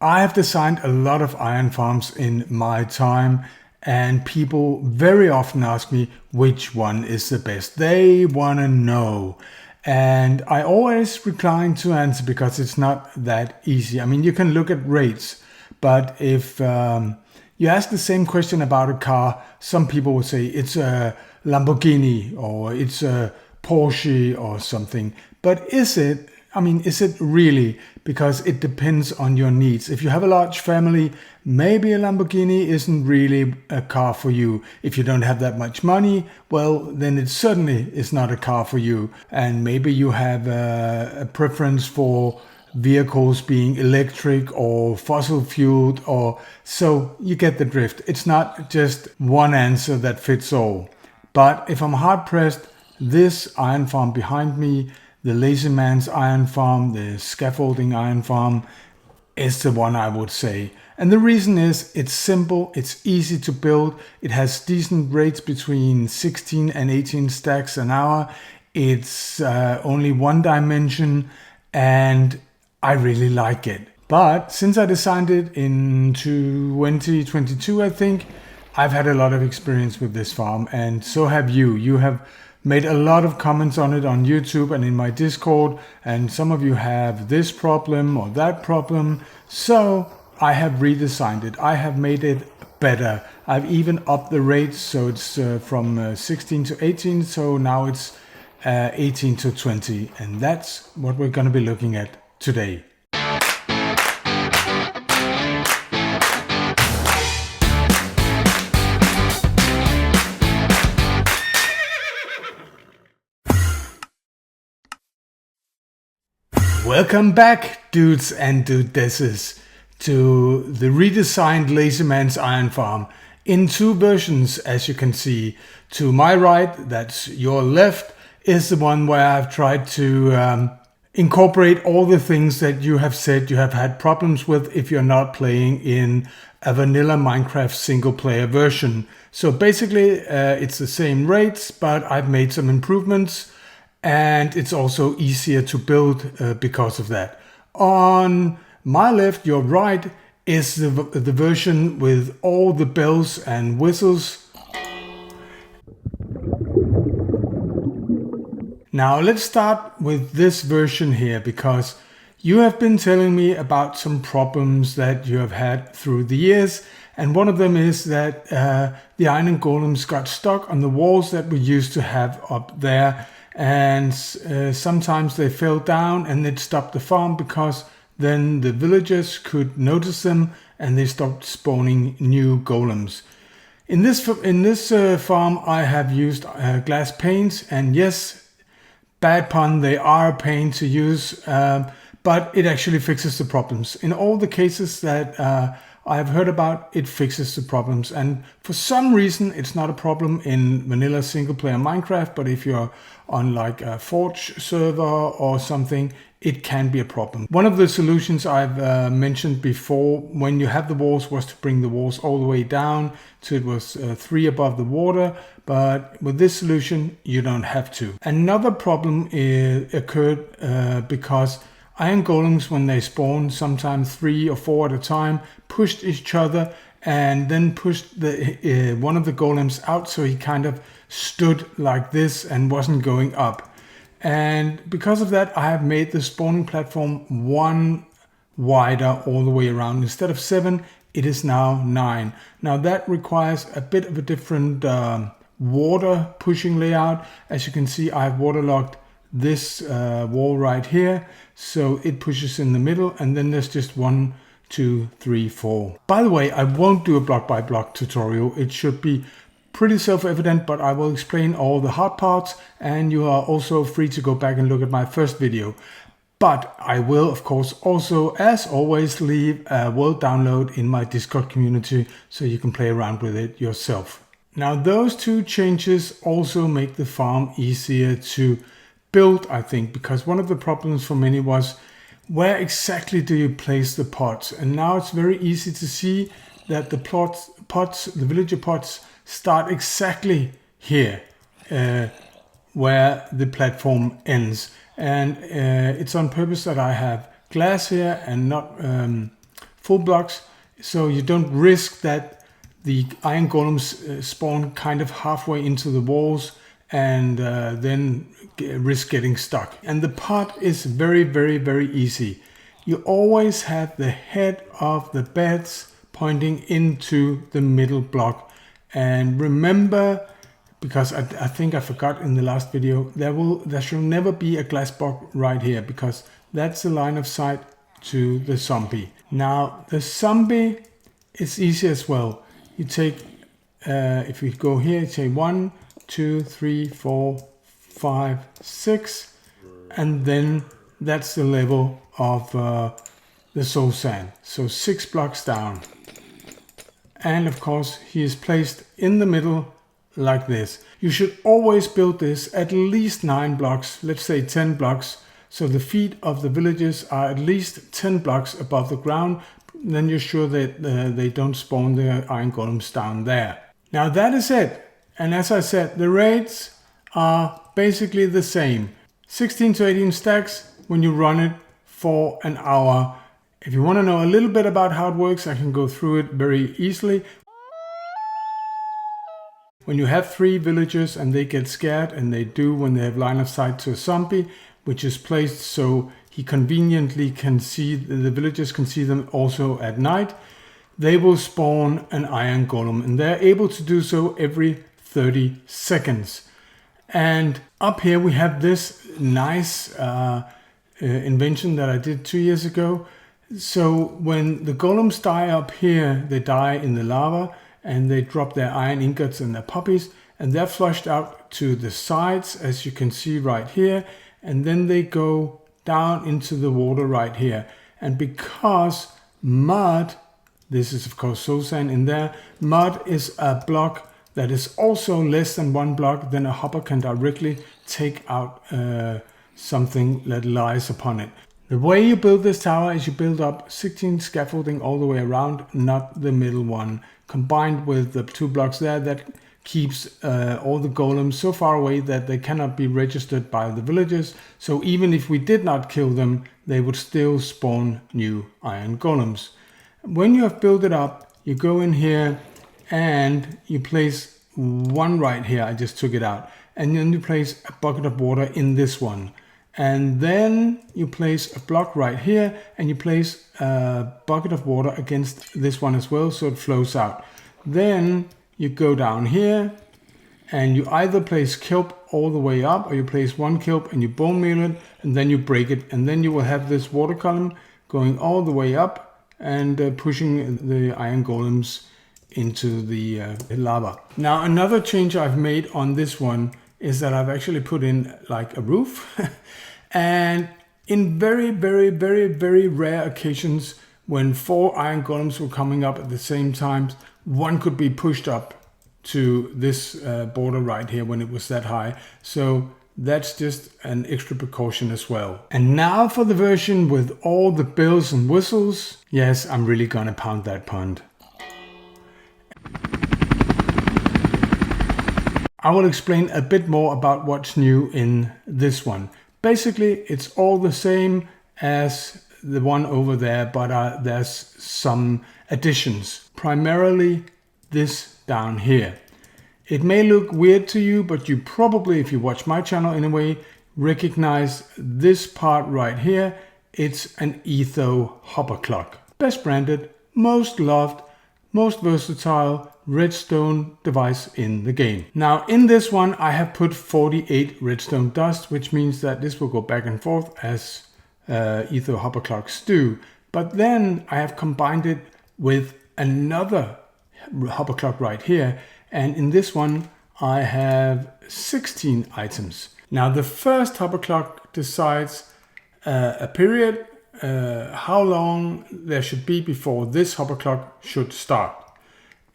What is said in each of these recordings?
I have designed a lot of iron farms in my time, and people very often ask me which one is the best. They want to know. And I always decline to answer because it's not that easy. I mean, you can look at rates, but if you ask the same question about a car, some people will say it's a Lamborghini or it's a Porsche or something. But is it? I mean, is it really? Because it depends on your needs. If you have a large family, maybe a Lamborghini isn't really a car for you. If you don't have that much money, well, then it certainly is not a car for you. And maybe you have a preference for vehicles being electric or fossil fueled, or so you get the drift. It's not just one answer that fits all. But if I'm hard pressed, this iron farm behind me, the Lazy Man's iron farm, the scaffolding iron farm, is the one I would say. And the reason is it's simple, it's easy to build, it has decent rates between 16 and 18 stacks an hour, it's only one dimension, and I really like it. But since I designed it in 2022, I think, I've had a lot of experience with this farm, and so have you. You have made a lot of comments on it on YouTube and in my Discord, and some of you have this problem or that problem. So I have redesigned it. I have made it better. I've even upped the rates, so it's from 16 to 18, so now it's 18 to 20, and that's what we're going to be looking at today. Welcome back, dudes and dudesses, to the redesigned Lazy Man's Iron Farm in two versions, as you can see. To my right, that's your left, is the one where I've tried to incorporate all the things that you have said you have had problems with if you're not playing in a vanilla Minecraft single player version. So basically it's the same rates, but I've made some improvements. And it's also easier to build because of that. On my left, your right, is the version with all the bells and whistles. Now let's start with this version here, because you have been telling me about some problems that you have had through the years. And one of them is that the iron golems got stuck on the walls that we used to have up there. And sometimes they fell down and it stopped the farm, because then the villagers could notice them and they stopped spawning new golems. In this farm I have used glass panes, and yes, bad pun, they are a pain to use, but it actually fixes the problems. In all the cases that I've heard about, it fixes the problems, and for some reason it's not a problem in vanilla single player Minecraft, but if you're on like a Forge server or something, it can be a problem. One of the solutions I've mentioned before when you have the walls was to bring the walls all the way down so it was 3 above the water, but with this solution you don't have to. Another problem occurred because iron golems, when they spawn, sometimes 3 or 4 at a time, pushed each other and then pushed the one of the golems out, so he kind of stood like this and wasn't going up. And because of that, I have made the spawning platform 1 wider all the way around. Instead of 7, it is now 9. Now that requires a bit of a different water pushing layout. As you can see, I've waterlogged this wall right here, so it pushes in the middle, and then there's just 1, 2, 3, 4. By the way, I won't do a block by block tutorial. It should be pretty self-evident, but I will explain all the hard parts, and you are also free to go back and look at my first video. But I will, of course, also, as always, leave a world download in my Discord community so you can play around with it yourself. Now, those two changes also make the farm easier to build, I think, because one of the problems for many was, where exactly do you place the pots? And now it's very easy to see that the pots, the villager pots, start exactly here where the platform ends. And it's on purpose that I have glass here and not full blocks, so you don't risk that the iron golems spawn kind of halfway into the walls and then risk getting stuck. And the pot is very, very, very easy. You always have the head of the beds pointing into the middle block. And remember, because I think I forgot in the last video, there shall never be a glass block right here, because that's the line of sight to the zombie. Now the zombie is easy as well. You take, if we go here, you take 1, 2, 3, 4, 5, 6, and then that's the level of the soul sand. So 6 blocks down. And of course he is placed in the middle like this. You should always build this at least 9 blocks, let's say 10 blocks. So the feet of the villagers are at least 10 blocks above the ground. Then you're sure that they don't spawn the iron golems down there. Now that is it. And as I said, the rates are basically the same. 16 to 18 stacks when you run it for an hour. If you want to know a little bit about how it works, I can go through it very easily. When you have 3 villagers and they get scared, and they do when they have line of sight to a zombie, which is placed so he conveniently can see, the villagers can see them also at night, they will spawn an iron golem, and they're able to do so every 30 seconds. And up here we have this nice invention that I did 2 years ago. So when the golems die up here, they die in the lava and they drop their iron ingots and their puppies, and they're flushed out to the sides, as you can see right here, and then they go down into the water right here. And because mud, this is of course soul sand in there, mud is a block that is also less than 1 block, then a hopper can directly take out something that lies upon it. The way you build this tower is you build up 16 scaffolding all the way around, not the middle one, combined with the 2 blocks there. That keeps all the golems so far away that they cannot be registered by the villagers. So even if we did not kill them, they would still spawn new iron golems. When you have built it up, you go in here and you place 1 right here. I just took it out. And then you place a bucket of water in this one. And then you place a block right here, and you place a bucket of water against this one as well, so it flows out. Then you go down here and you either place kelp all the way up, or you place 1 kelp and you bone meal it, and then you break it, and then you will have this water column going all the way up and pushing the iron golems into the lava. Now another change I've made on this one is that I've actually put in like a roof. And in very, very, very, very rare occasions, when 4 iron golems were coming up at the same time, one could be pushed up to this border right here when it was that high. So that's just an extra precaution as well. And now for the version with all the bells and whistles. Yes, I'm really gonna pound that pond. I will explain a bit more about what's new in this one. Basically, it's all the same as the one over there, but there's some additions. Primarily this down here. It may look weird to you, but you probably, if you watch my channel anyway, recognize this part right here. It's an Etho hopper clock. Best branded, most loved, most versatile redstone device in the game. Now in this one I have put 48 redstone dust, which means that this will go back and forth as Etho hopper clocks do. But then I have combined it with another hopper clock right here, and in this one I have 16 items. Now the first hopper clock decides a period, how long there should be before this hopper clock should start.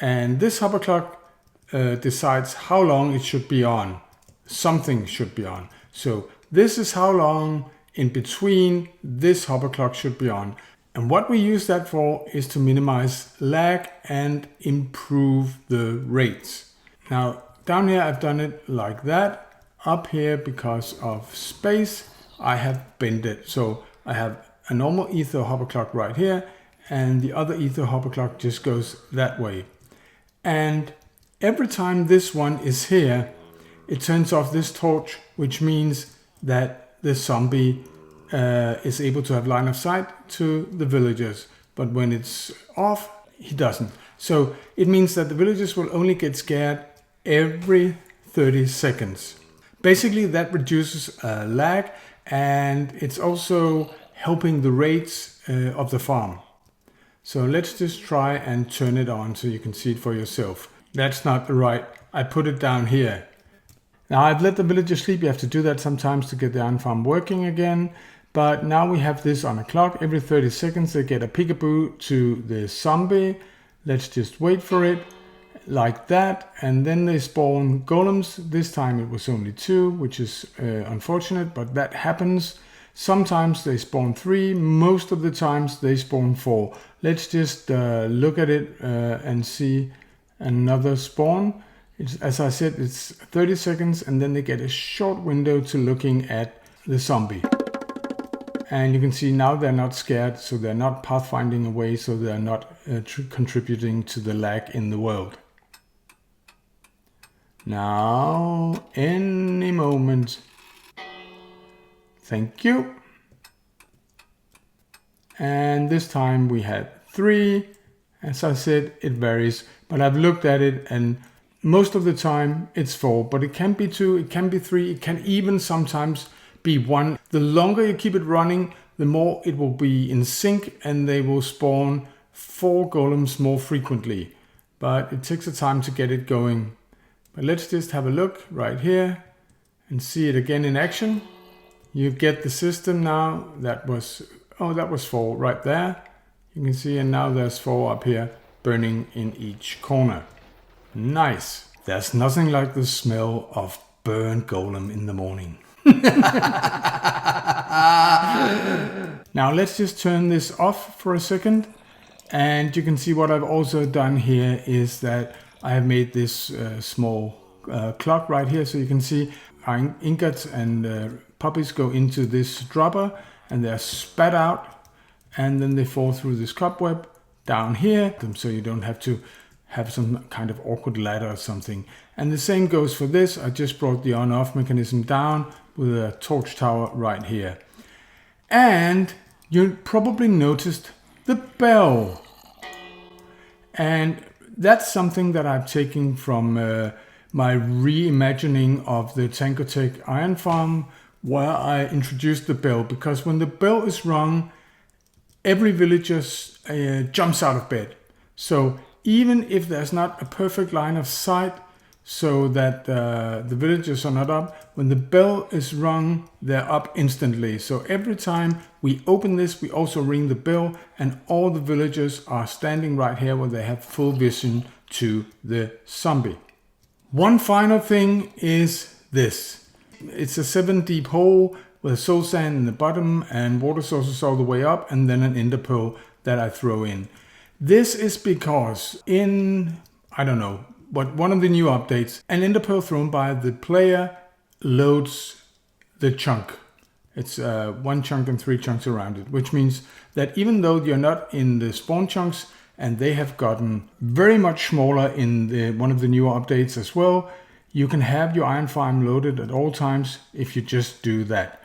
And this hopper clock decides how long it should be on. Something should be on. So this is how long in between this hopper clock should be on. And what we use that for is to minimize lag and improve the rates. Now down here I've done it like that. Up here, because of space, I have bent it. So I have a normal Etho hopper clock right here, and the other ether hopper clock just goes that way. And every time this one is here, it turns off this torch, which means that the zombie is able to have line of sight to the villagers. But when it's off, he doesn't. So it means that the villagers will only get scared every 30 seconds. Basically, that reduces lag, and it's also helping the rates of the farm. So let's just try and turn it on so you can see it for yourself. That's not right. I put it down here. Now I've let the villagers sleep. You have to do that sometimes to get the iron farm working again. But now we have this on a clock. Every 30 seconds they get a peekaboo to the zombie. Let's just wait for it like that. And then they spawn golems. This time it was only 2, which is unfortunate, but that happens. Sometimes they spawn 3. Most of the times they spawn 4. Let's just look at it and see another spawn. As I said, it's 30 seconds, and then they get a short window to looking at the zombie. And you can see now they're not scared, so they're not pathfinding away, so they're not contributing to the lag in the world. Now, any moment. Thank you. And this time we had 3. As I said, it varies, but I've looked at it and most of the time it's 4, but it can be 2, it can be 3, it can even sometimes be 1. The longer you keep it running, the more it will be in sync, and they will spawn 4 golems more frequently. But it takes a time to get it going. But let's just have a look right here and see it again in action. You get the system now. That was 4 right there. You can see, and now there's 4 up here burning in each corner. Nice. There's nothing like the smell of burnt golem in the morning. Now let's just turn this off for a second. And you can see what I've also done here is that I have made this small clock right here. So you can see our ingots and puppies go into this dropper and they're spat out. And then they fall through this cobweb down here. So you don't have to have some kind of awkward ladder or something. And the same goes for this. I just brought the on-off mechanism down with a torch tower right here. And you probably noticed the bell. And that's something that I've taken from my reimagining of the Tankotech iron farm, where I introduced the bell, because when the bell is rung, every villager jumps out of bed. So even if there's not a perfect line of sight so that the villagers are not up, when the bell is rung, they're up instantly. So every time we open this, we also ring the bell, and all the villagers are standing right here where they have full vision to the zombie. One final thing is this. It's a 7 deep hole with soul sand in the bottom and water sources all the way up, and then an ender pearl that I throw in. This is because in, I don't know, but one of the new updates, an ender pearl thrown by the player loads the chunk. It's 1 chunk and 3 chunks around it, which means that even though you're not in the spawn chunks, and they have gotten very much smaller in one of the newer updates as well, you can have your iron farm loaded at all times if you just do that.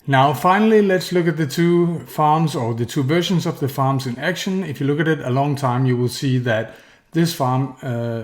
Now finally, let's look at the 2 farms, or the 2 versions of the farms in action. If you look at it a long time, you will see that this farm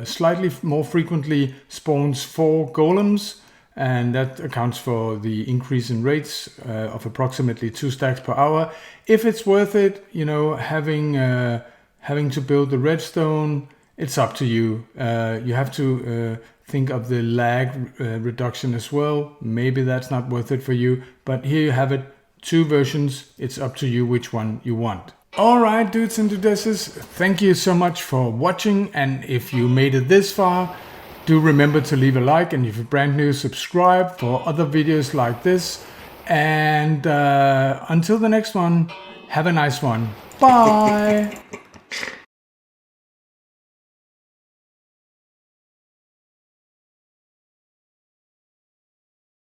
slightly more frequently spawns 4 golems, and that accounts for the increase in rates of approximately 2 stacks per hour. If it's worth it, you know, having to build the redstone, it's up to you. You have to think of the lag reduction as well. Maybe that's not worth it for you, but here you have it, 2 versions. It's up to you which one you want. All right, dudes and dudesses, thank you so much for watching. And if you made it this far, do remember to leave a like, and if you're brand new, subscribe for other videos like this. And until the next one, have a nice one. Bye.